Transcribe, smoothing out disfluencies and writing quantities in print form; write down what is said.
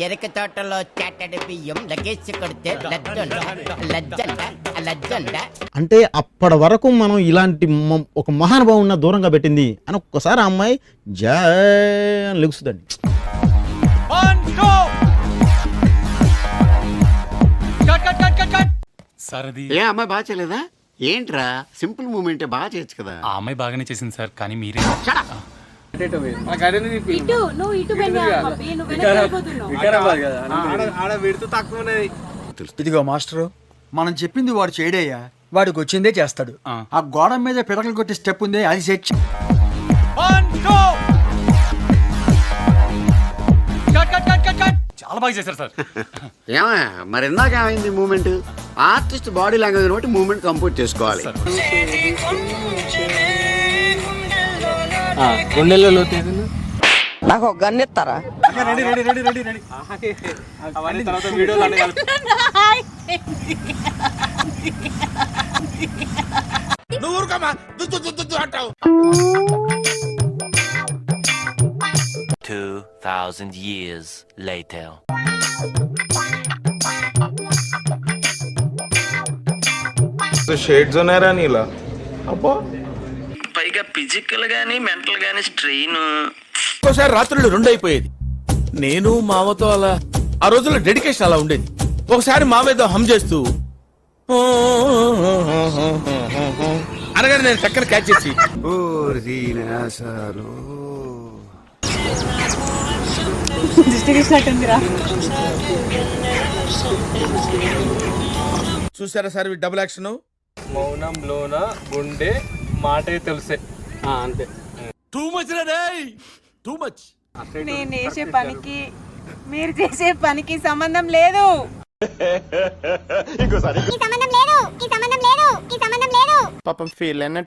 చెరుకు తోటలో చాటడి బియ్యం లగేసి కొడితే లజ్జంట. అంటే అప్పటి వరకు మనం ఇలాంటి ఒక మహానుభావున్న దూరంగా పెట్టింది అని ఒక్కసారి ఆ అమ్మాయి జై అని లెగుస్తుందండి. ఏ అమ్మాయి బాగా చేయలేదా ఏంట్రా? సింపుల్ మూమెంటే బాగా చేయొచ్చు కదా. ఆ అమ్మాయి బాగానే చేసింది సార్, కానీ మీరే ఇదిగో మాస్టరు, మనం చెప్పింది వాడు చేయడయ్యా, వాడికి వచ్చిందే చేస్తాడు. ఆ గోడ మీద పిడకలు కొట్టే స్టెప్ ఉంది, అది సెట్. చాలా బాగా చేశారు సార్. ఏమయ్యా మరి ఇందాక ఏమైంది మూమెంట్? ఆర్టిస్ట్ బాడీ లాంగ్వేజ్ బట్టి మూమెంట్ కంప్లీట్ చేసుకోవాలి. నాకు ఒక గన్ ఇస్తారా? అంటావు 2000 years later. షేడ్స్ ఉన్నారా నీలా? అబ్బా, పైగా ఫిజికల్ గానీ మెంటల్ గానీ స్ట్రెయిన్. ఒకసారి రాత్రులు 2 అయిపోయేది. నేను మామతో అలా ఆ రోజుల్లో డెడికేషన్ అలా ఉండేది. ఒకసారి మామేదో హమ్ చేస్తూ అనగానే నేను చక్కని క్యాచ్ చేసి చూసారా సార్ డబుల్ యాక్షన్. మౌనంలోన గుండె మాటే తెలుసే అంతే. టూ మచ్ రే, టూ మచ్. నేను చేసే పనికి మీరు చేసే పనికి సంబంధం లేదు. పాపం ఫీల్ అయిన